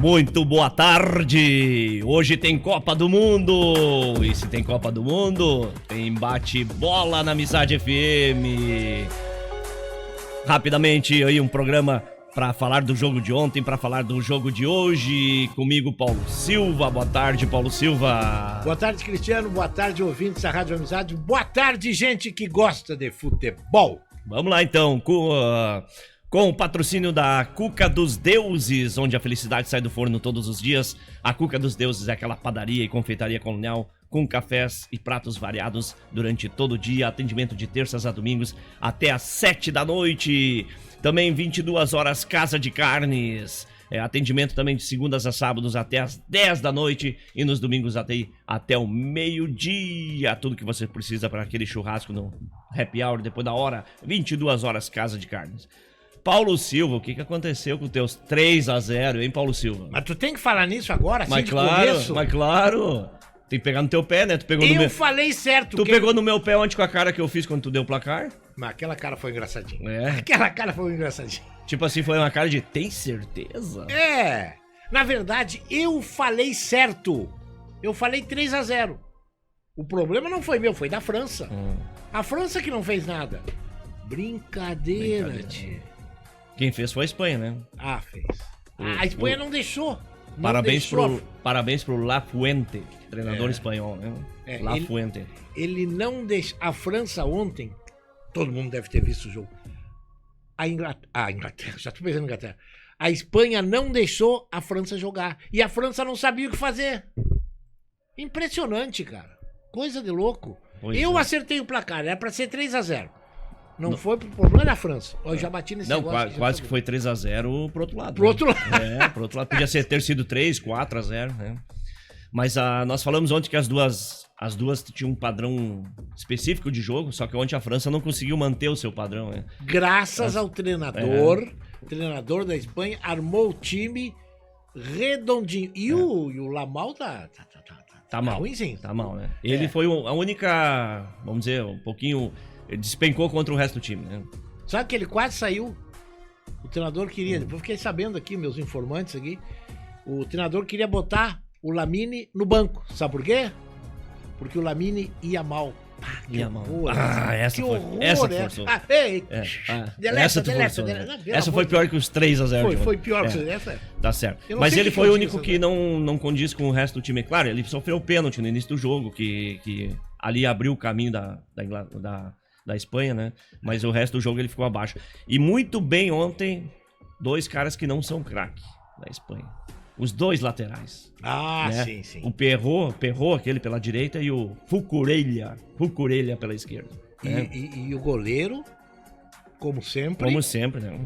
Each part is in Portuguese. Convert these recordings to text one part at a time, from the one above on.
Muito boa tarde! Hoje tem Copa do Mundo! E se tem Copa do Mundo, tem bate-bola na Amizade FM. Rapidamente aí um programa para falar do jogo de ontem, para falar do jogo de hoje. Comigo, Paulo Silva. Boa tarde, Paulo Silva. Boa tarde, Cristiano. Boa tarde, ouvintes da Rádio Amizade. Boa tarde, gente que gosta de futebol. Vamos lá então, com o patrocínio da Cuca dos Deuses, onde a felicidade sai do forno todos os dias. A Cuca dos Deuses é aquela padaria e confeitaria colonial com cafés e pratos variados durante todo o dia. Atendimento de terças a domingos até às 7 da noite. Também 22 horas Casa de Carnes. Atendimento também de segundas a sábados até às 10 da noite e nos domingos até o meio-dia. Tudo que você precisa para aquele churrasco no happy hour depois da hora. 22 horas Casa de Carnes. Paulo Silva, o que aconteceu com os teus 3-0, hein, Paulo Silva? Mas tu tem que falar nisso agora, assim, mas de claro, começo? Mas claro, tem que pegar no teu pé, né? Tu pegou no meu... falei certo. Tu pegou no meu pé ontem com a cara que eu fiz quando tu deu o placar? Mas aquela cara foi engraçadinha. É. Aquela cara foi engraçadinha. Tipo assim, foi uma cara de, tem certeza? É, na verdade, eu falei certo. Eu falei 3-0. O problema não foi meu, foi da França. A França que não fez nada. Brincadeira, tio. Quem fez foi a Espanha, né? Ah, fez. A Espanha não deixou. Parabéns pro La Fuente, treinador espanhol, né? La Fuente. Ele não deixou. A França ontem, todo mundo deve ter visto o jogo. A Inglaterra, já tô pensando em Inglaterra. A Espanha não deixou a França jogar. E a França não sabia o que fazer. Impressionante, cara. Coisa de louco. Eu acertei o placar, era pra ser 3-0. Não foi pro problema da França. Eu já bati nesse negócio. Não, quase que foi 3-0 pro outro lado. Pro outro lado. Pro outro lado. Podia ter sido 3, 4-0, né? Mas nós falamos ontem que as duas tinham um padrão específico de jogo, só que ontem a França não conseguiu manter o seu padrão, né? Graças ao treinador, o treinador da Espanha armou o time redondinho. E o Lamal tá mal. ruimzinho. Tá mal, né? Ele foi a única, vamos dizer, um pouquinho... Ele despencou contra o resto do time, né? Sabe que ele quase saiu? O treinador queria, depois fiquei sabendo aqui, meus informantes aqui, o treinador queria botar o Lamine no banco. Sabe por quê? Porque o Lamine ia mal. Ia mal. Essa forçou. Essa foi pior que os 3-0. Foi pior que essa. Tá certo. Mas ele foi o único que não condiz com o resto do time. Claro, ele sofreu pênalti no início do jogo, que ali abriu o caminho da Espanha, né? Mas o resto do jogo ele ficou abaixo. E muito bem ontem, dois caras que não são craque da Espanha. Os dois laterais. Né? Sim. O Perrot, aquele pela direita, e o Cucurella pela esquerda. Né? E o goleiro, como sempre, né?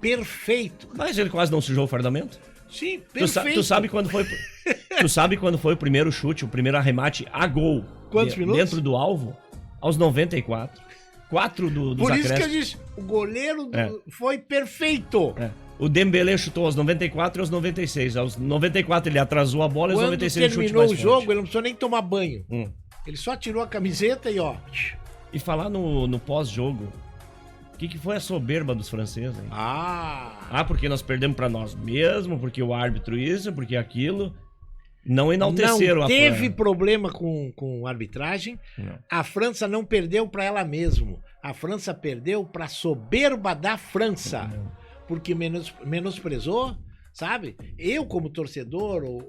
Perfeito. Mas ele quase não sujou o fardamento. Sim, perfeito. Tu sabe quando foi o primeiro chute, o primeiro arremate a gol? Quantos minutos? Dentro do alvo? Aos 94. 4 dos Por isso acréscimos. que eu disse, o goleiro foi perfeito. O Dembélé chutou aos 94 e aos 96. Aos 94 ele atrasou a bola e aos 96 ele chutou mais terminou o jogo, forte. ele não precisou nem tomar banho. Ele só tirou a camiseta e ó. E falar no pós-jogo, o que foi a soberba dos franceses? Hein? Porque nós perdemos pra nós mesmos, porque o árbitro isso, porque aquilo... Não enalteceram a França. Não teve problema com arbitragem. Não. A França não perdeu para ela mesma. A França perdeu para a soberba da França. Porque menosprezou, sabe? Eu, como torcedor, ou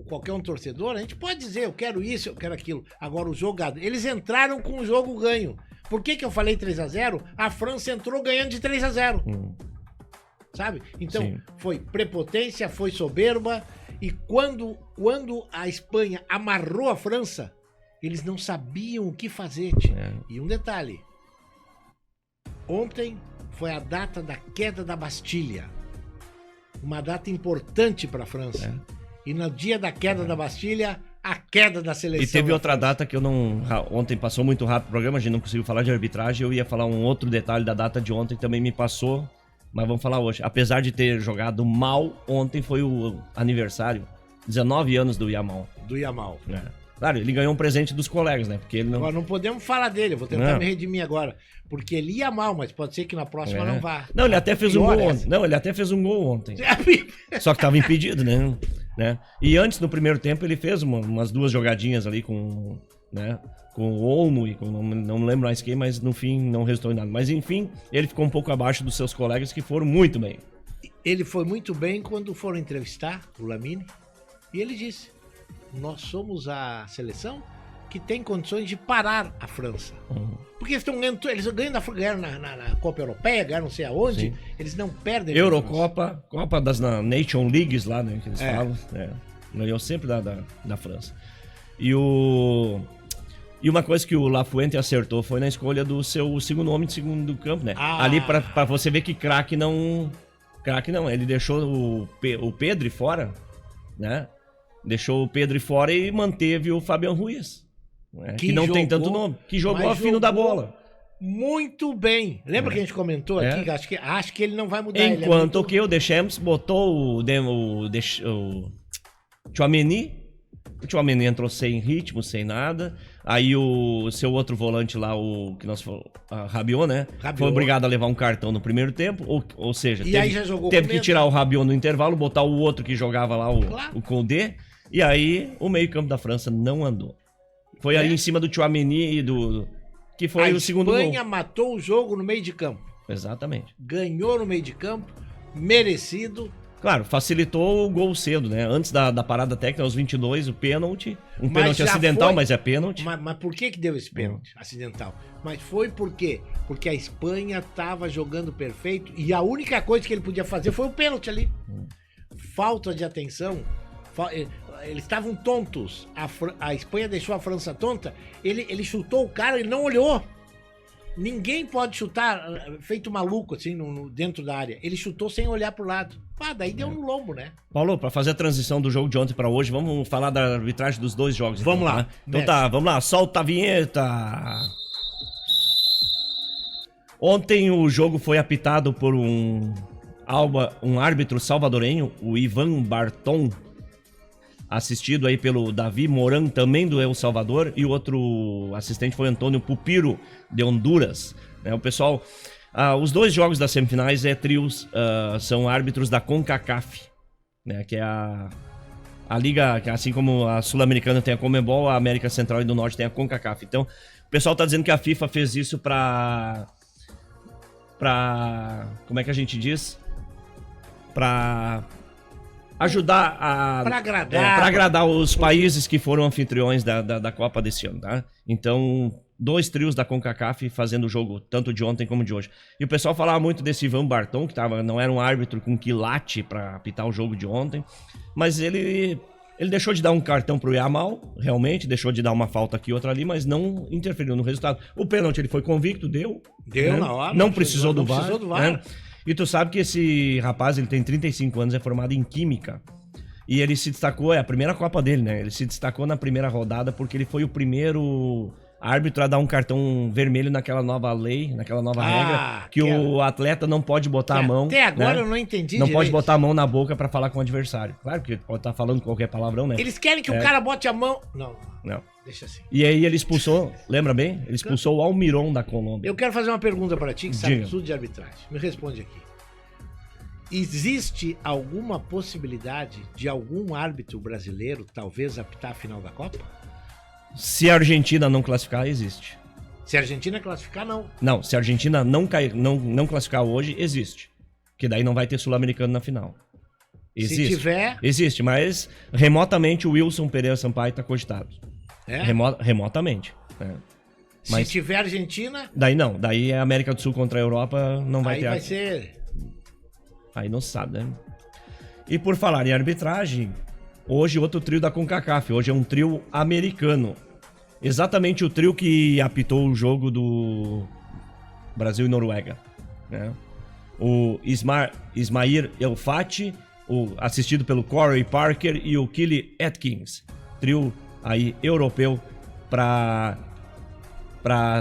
qualquer um torcedor, a gente pode dizer, eu quero isso, eu quero aquilo. Agora, os jogadores, eles entraram com o jogo ganho. Por que eu falei 3-0? A França entrou ganhando de 3-0. Sabe? Então, foi prepotência, foi soberba. E quando a Espanha amarrou a França, eles não sabiam o que fazer. E um detalhe. Ontem foi a data da queda da Bastilha. Uma data importante para a França. E no dia da queda da Bastilha, a queda da seleção. E teve outra data que eu não... Ontem passou muito rápido o programa, a gente não conseguiu falar de arbitragem. Eu ia falar um outro detalhe da data de ontem, também me passou... Mas vamos falar hoje. Apesar de ter jogado mal, ontem foi o aniversário. 19 anos do Yamal. Do Yamal. Claro, ele ganhou um presente dos colegas, né? Porque ele não... Agora, não podemos falar dele, eu vou tentar me redimir agora. Porque ele ia mal, mas pode ser que na próxima não vá. Não, ele até fez um gol ontem. Não, ele até fez um gol ontem. Só que tava impedido, né? E antes, no primeiro tempo, ele fez umas 2 jogadinhas ali com o Olmo e com, não lembro mais quem, mas no fim não resultou em nada. Mas enfim, ele ficou um pouco abaixo dos seus colegas que foram muito bem. Ele foi muito bem quando foram entrevistar o Lamine e ele disse: nós somos a seleção que tem condições de parar a França. Porque eles ganham na Copa Europeia, ganham não sei aonde, eles não perdem. Eurocopa, Copa das Nation Leagues lá, né, que eles falam. Ganhou sempre da França. E uma coisa que o Lafuente acertou foi na escolha do seu segundo homem de segundo campo, né? Ali pra você ver que craque não, ele deixou o Pedro fora, né? Deixou o Pedro fora e manteve o Fabián Ruiz, né? Que não tem tanto nome, que jogou afino da bola. Muito bem. Lembra que a gente comentou aqui? Acho que ele não vai mudar. Enquanto que o Deschamps botou o Tchouaméni. O Tchouaméni entrou sem ritmo, sem nada. Aí o seu outro volante lá, o que nós falamos, Rabiot, né? Foi obrigado a levar um cartão no primeiro tempo. Ou seja, teve que tirar o Rabiot no intervalo, botar o outro que jogava lá, o Koundé. E aí o meio-campo da França não andou. Foi aí em cima do Tchouaméni e que foi o segundo gol. A Espanha matou o jogo no meio de campo. Exatamente. Ganhou no meio de campo, merecido. Claro, facilitou o gol cedo, né? Antes da parada técnica, aos 22, o pênalti. Um pênalti acidental, mas é pênalti. Mas por que deu esse pênalti acidental? Mas foi por quê? Porque a Espanha estava jogando perfeito e a única coisa que ele podia fazer foi o pênalti ali. Falta de atenção. Eles estavam tontos. A Espanha deixou a França tonta. Ele chutou o cara, ele não olhou. Ninguém pode chutar feito maluco, assim, dentro da área. Ele chutou sem olhar pro lado. Daí deu no lombo, né? Paulo, pra fazer a transição do jogo de ontem pra hoje, vamos falar da arbitragem dos 2 jogos. Vamos lá. Tá? Então tá, vamos lá. Solta a vinheta. Ontem o jogo foi apitado por um árbitro salvadorenho, o Ivan Barton, assistido aí pelo Davi Moran, também do El Salvador, e o outro assistente foi Antônio Pupiro, de Honduras. O pessoal, os 2 jogos das semifinais trios, são árbitros da CONCACAF, né, que é a liga, que assim como a Sul-Americana tem a Conmebol, a América Central e do Norte tem a CONCACAF. Então, o pessoal tá dizendo que a FIFA fez isso pra como é que a gente diz? Pra ajudar pra agradar os países que foram anfitriões da Copa desse ano, tá? Então, 2 trios da CONCACAF fazendo o jogo, tanto de ontem como de hoje. E o pessoal falava muito desse Ivan Barton, que não era um árbitro com quilate pra apitar o jogo de ontem, mas ele deixou de dar um cartão pro Yamal, realmente, deixou de dar uma falta aqui e outra ali, mas não interferiu no resultado. O pênalti ele foi convicto, deu né? Na hora. Não precisou do VAR. Né? E tu sabe que esse rapaz, ele tem 35 anos, é formado em Química. E ele se destacou, é a primeira Copa dele, né? Ele se destacou na primeira rodada porque ele foi o primeiro árbitro a dar um cartão vermelho naquela nova lei, naquela nova regra, que o atleta não pode botar a mão... Até agora eu não entendi Não pode botar a mão na boca pra falar com o adversário. Claro que pode estar falando qualquer palavrão, né? Eles querem que o cara bote a mão... Não. Deixa assim. E aí ele expulsou, lembra bem? Ele expulsou o Almiron da Colômbia. Eu quero fazer uma pergunta pra ti, que sabe tudo de arbitragem. Me responde aqui. Existe alguma possibilidade de algum árbitro brasileiro talvez apitar a final da Copa? Se a Argentina não classificar, existe. Se a Argentina classificar, não. Não, se a Argentina não classificar hoje, existe. Porque daí não vai ter sul-americano na final. Existe. Se tiver... Existe, mas remotamente o Wilson Pereira Sampaio está cogitado. Remotamente. Mas se tiver Argentina... Daí não, daí é América do Sul contra a Europa, não vai ter... Aí vai ser... Aí não sabe, né? E por falar em arbitragem, hoje outro trio da CONCACAF, hoje é um trio americano. Exatamente o trio que apitou o jogo do Brasil e Noruega, né? O Ismair El Fati, assistido pelo Corey Parker, e o Killy Atkins. Trio aí europeu para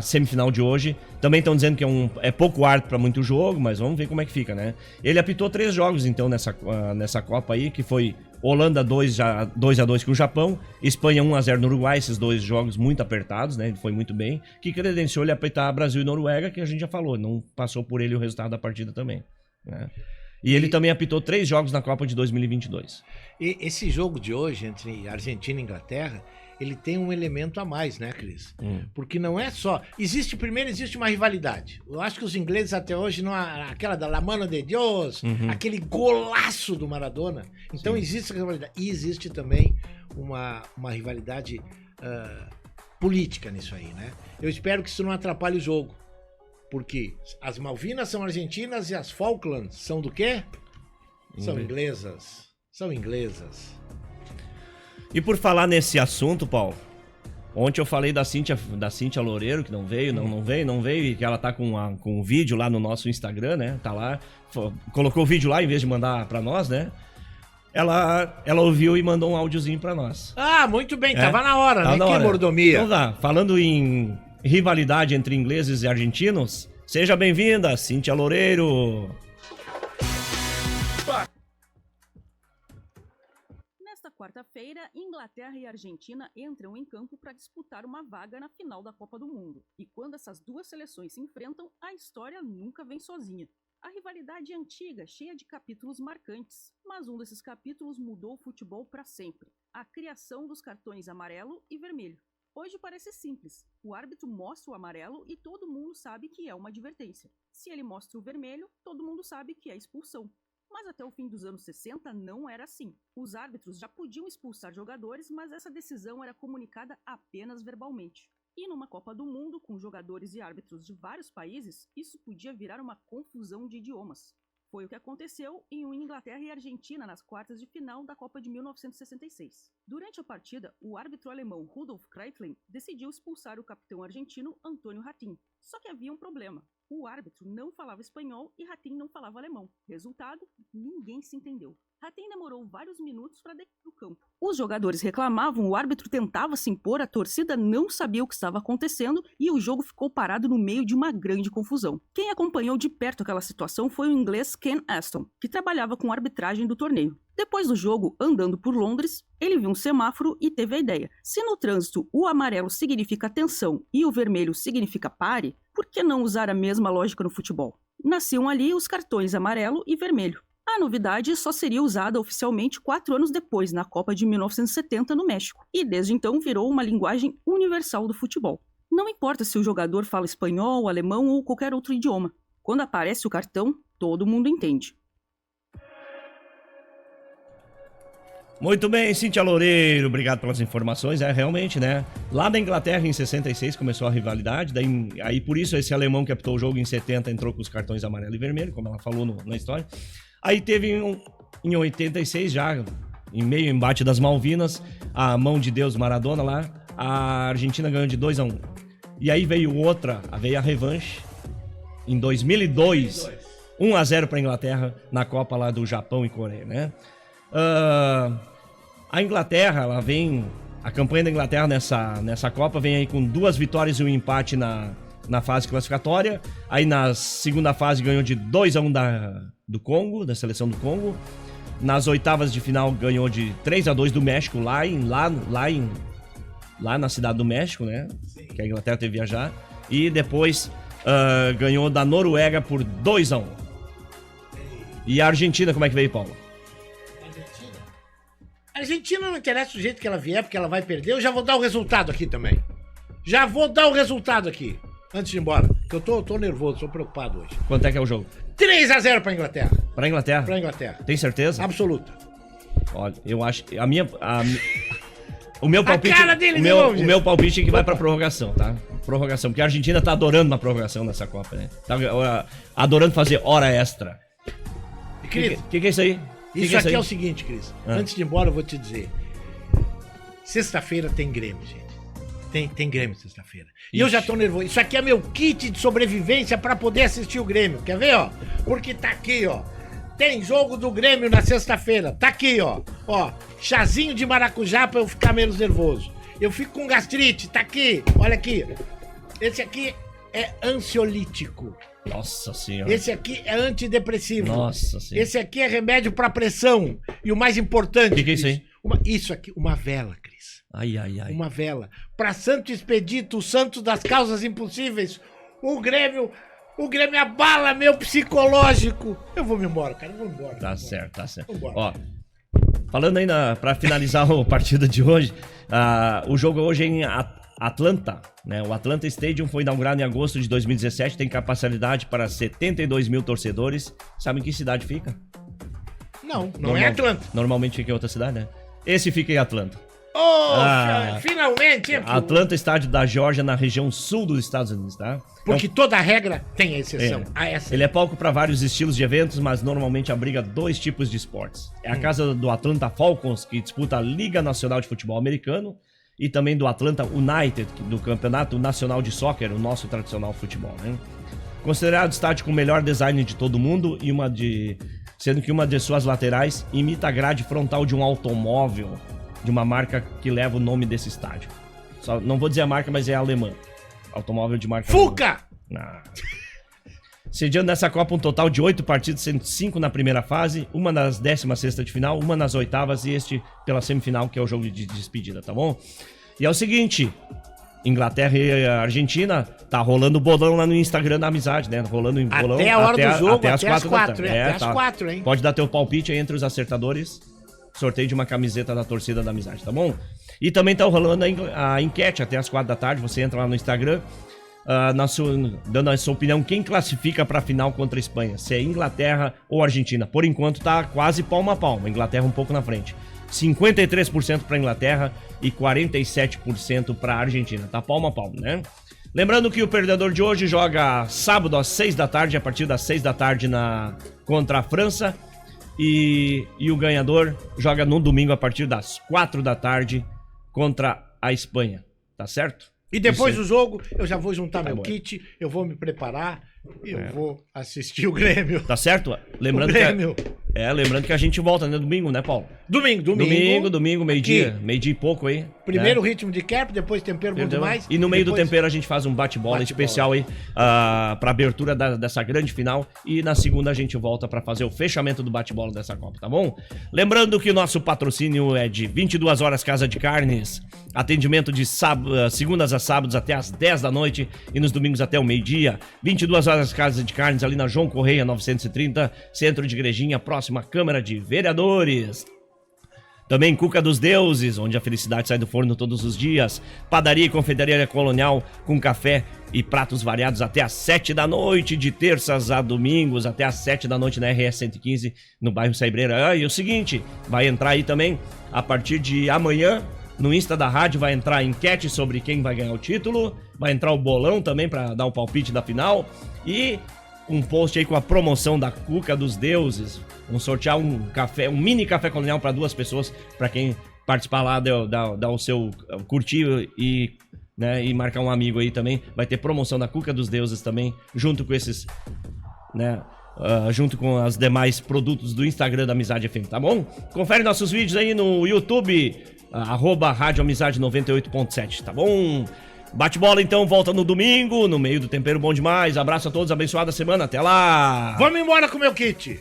semifinal de hoje. Também estão dizendo que é pouco árbitro para muito jogo, mas vamos ver como é que fica, né? Ele apitou 3 jogos, então, nessa Copa aí, que foi Holanda 2-2 com o Japão, Espanha 1-0 no Uruguai, esses 2 jogos muito apertados, né? Ele foi muito bem, que credenciou ele a apitar Brasil e Noruega, que a gente já falou, não passou por ele o resultado da partida também, né? E ele também apitou 3 jogos na Copa de 2022. E esse jogo de hoje, entre Argentina e Inglaterra, ele tem um elemento a mais, né, Cris? Porque não é só... Existe uma rivalidade. Eu acho que os ingleses até hoje, não aquela da La Mano de Dios, aquele golaço do Maradona. Então existe a rivalidade. E existe também uma rivalidade política nisso aí, né? Eu espero que isso não atrapalhe o jogo. Porque as Malvinas são argentinas e as Falklands são do quê? São inglesas. São inglesas. E por falar nesse assunto, Paulo, ontem eu falei da Cíntia Loureiro, que não veio, e que ela tá com um vídeo lá no nosso Instagram, né? Tá lá, colocou o vídeo lá em vez de mandar pra nós, né? Ela ouviu e mandou um áudiozinho pra nós. Ah, muito bem, tava na hora, né? Que mordomia. Então tá, falando em rivalidade entre ingleses e argentinos, seja bem-vinda, Cíntia Loureiro. Nesta quarta-feira, Inglaterra e Argentina entram em campo para disputar uma vaga na final da Copa do Mundo. E quando essas duas seleções se enfrentam, a história nunca vem sozinha. A rivalidade é antiga, cheia de capítulos marcantes, mas um desses capítulos mudou o futebol para sempre: a criação dos cartões amarelo e vermelho. Hoje parece simples. O árbitro mostra o amarelo e todo mundo sabe que é uma advertência. Se ele mostra o vermelho, todo mundo sabe que é expulsão. Mas até o fim dos anos 60 não era assim. Os árbitros já podiam expulsar jogadores, mas essa decisão era comunicada apenas verbalmente. E numa Copa do Mundo, com jogadores e árbitros de vários países, isso podia virar uma confusão de idiomas. Foi o que aconteceu em Inglaterra e Argentina nas quartas de final da Copa de 1966. Durante a partida, o árbitro alemão Rudolf Kreitling decidiu expulsar o capitão argentino Antônio Ratin. Só que havia um problema. O árbitro não falava espanhol e Ratin não falava alemão. Resultado, ninguém se entendeu. Ratin demorou vários minutos para descer do campo. Os jogadores reclamavam, o árbitro tentava se impor, a torcida não sabia o que estava acontecendo e o jogo ficou parado no meio de uma grande confusão. Quem acompanhou de perto aquela situação foi o inglês Ken Aston, que trabalhava com a arbitragem do torneio. Depois do jogo, andando por Londres, ele viu um semáforo e teve a ideia: se no trânsito o amarelo significa atenção e o vermelho significa pare, por que não usar a mesma lógica no futebol? Nasciam ali os cartões amarelo e vermelho. A novidade só seria usada oficialmente 4 anos depois, na Copa de 1970 no México, e desde então virou uma linguagem universal do futebol. Não importa se o jogador fala espanhol, alemão ou qualquer outro idioma. Quando aparece o cartão, todo mundo entende. Muito bem, Cíntia Loureiro, obrigado pelas informações. Realmente, né? Lá na Inglaterra, em 66, começou a rivalidade. Aí por isso, esse alemão que apitou o jogo em 70 entrou com os cartões amarelo e vermelho, como ela falou na história. Aí teve em 86, já em meio embate das Malvinas, a mão de Deus Maradona lá, a Argentina ganhou de 2-1. E aí veio a revanche em 2002, 1-0 para a Inglaterra na Copa lá do Japão e Coreia, né? A Inglaterra, a campanha da Inglaterra nessa Copa vem aí com 2 vitórias e um empate na fase classificatória. Aí na segunda fase ganhou de 2-1 do Congo, da seleção do Congo. Nas oitavas de final ganhou de 3-2 do México, lá na cidade do México, né? Que a Inglaterra teve que viajar. E depois ganhou da Noruega por 2-1. E a Argentina, como é que veio, Paulo? A Argentina não interessa do jeito que ela vier, porque ela vai perder. Eu já vou dar o resultado aqui também. Já vou dar o resultado aqui, antes de ir embora. Porque eu tô nervoso, tô preocupado hoje. Quanto é que é o jogo? 3-0 pra Inglaterra. Pra Inglaterra? Pra Inglaterra. Tem certeza? Absoluta. Olha, eu acho... O meu palpite... A cara dele, o meu palpite é que vai pra prorrogação, tá? Prorrogação, porque a Argentina tá adorando uma prorrogação nessa Copa, né? Tá adorando fazer hora extra. O que é isso aí? Isso aqui é o seguinte, Cris. Antes de ir embora, eu vou te dizer. Sexta-feira tem Grêmio, gente. Tem Grêmio sexta-feira. E eu já tô nervoso. Isso aqui é meu kit de sobrevivência pra poder assistir o Grêmio. Quer ver, ó? Porque tá aqui, ó. Tem jogo do Grêmio na sexta-feira. Tá aqui, ó. Ó, chazinho de maracujá pra eu ficar menos nervoso. Eu fico com gastrite. Tá aqui. Olha aqui. Esse aqui é ansiolítico. Nossa senhora. Esse aqui é antidepressivo. Nossa senhora. Esse aqui é remédio pra pressão. E o mais importante... O que é isso aí? Isso aqui, uma vela, Cris. Ai, ai, ai. Uma vela. Pra Santo Expedito, o santo das causas impossíveis, o Grêmio abala meu psicológico. Eu vou me embora, cara. Eu vou embora. Tá certo, tá certo. Vambora. Ó, falando aí pra finalizar a partida de hoje, o jogo hoje é em Atlanta, né? O Atlanta Stadium foi inaugurado em agosto de 2017, tem capacidade para 72 mil torcedores. Sabe em que cidade fica? Não é Atlanta. Normalmente fica em outra cidade, né? Esse fica em Atlanta. Finalmente! Atlanta, estádio da Geórgia, na região sul dos Estados Unidos, tá? Porque toda regra tem a exceção. Ele é palco para vários estilos de eventos, mas normalmente abriga 2 tipos de esportes. É a casa do Atlanta Falcons, que disputa a Liga Nacional de Futebol Americano, e também do Atlanta United, do Campeonato Nacional de Soccer, o nosso tradicional futebol, né? Considerado estádio com o melhor design de todo mundo, sendo que uma de suas laterais imita a grade frontal de um automóvel de uma marca que leva o nome desse estádio. Só, não vou dizer a marca, mas é alemã. Automóvel de marca Fuca! alemã. Sediando nessa Copa um total de 8 partidas, sendo 5 na primeira fase, uma nas 16ª de final, uma nas oitavas e este pela semifinal, que é o jogo de despedida, tá bom? E é o seguinte, Inglaterra e Argentina, tá rolando bolão lá no Instagram da Amizade, né? Rolando em bolão até a hora do jogo, até as 4 da tarde. Até as 4, hein? Pode dar teu palpite aí entre os acertadores, sorteio de uma camiseta da torcida da Amizade, tá bom? E também tá rolando a enquete até as 4 da tarde, você entra lá no Instagram, dando a sua opinião, quem classifica pra final contra a Espanha, se é Inglaterra ou Argentina. Por enquanto tá quase palma a palma, Inglaterra um pouco na frente. 53% pra Inglaterra e 47% pra Argentina, tá palma a palma, né? Lembrando que o perdedor de hoje joga sábado às 6 da tarde, a partir das 6 da tarde contra a França, e o ganhador joga no domingo a partir das 4 da tarde contra a Espanha, tá certo? E depois do jogo, eu já vou juntar Tá meu bom. kit, eu vou me preparar e eu vou assistir o Grêmio. Tá certo? Lembrando O Grêmio. lembrando que a gente volta, né? Domingo, né, Paulo? Domingo, meio-dia. Aqui. Meio-dia e pouco aí. Primeiro né? ritmo de cap, depois tempero muito mais. E no meio do depois- tempero a gente faz um bate-bola especial aí pra abertura dessa grande final. E na segunda a gente volta pra fazer o fechamento do bate-bola dessa Copa, tá bom? Lembrando que o nosso patrocínio é de 22 horas Casa de Carnes. Atendimento de segundas a sábados até as 10 da noite e nos domingos até o meio-dia. 22 horas Casa de Carnes ali na João Correia 930, centro de Igrejinha, próxima à Câmara de Vereadores. Também Cuca dos Deuses, onde a felicidade sai do forno todos os dias. Padaria e confeitaria colonial com café e pratos variados até às 7 da noite, de terças a domingos, até às 7 da noite na RS 115, no bairro Saibreira. E o seguinte, vai entrar aí também, a partir de amanhã, no Insta da rádio, vai entrar a enquete sobre quem vai ganhar o título, vai entrar o bolão também para dar o palpite da final, e um post aí com a promoção da Cuca dos Deuses. Vamos sortear um mini café colonial para 2 pessoas, para quem participar lá, dar o seu curtir e marcar um amigo aí também. Vai ter promoção da Cuca dos Deuses também, junto com esses, né? Junto com os demais produtos do Instagram da Amizade FM, tá bom? Confere nossos vídeos aí no YouTube, @Rádio Amizade 98.7, tá bom? Bate-bola então, volta no domingo, no meio do tempero bom demais. Abraço a todos, abençoada semana, até lá! Vamos embora com o meu kit.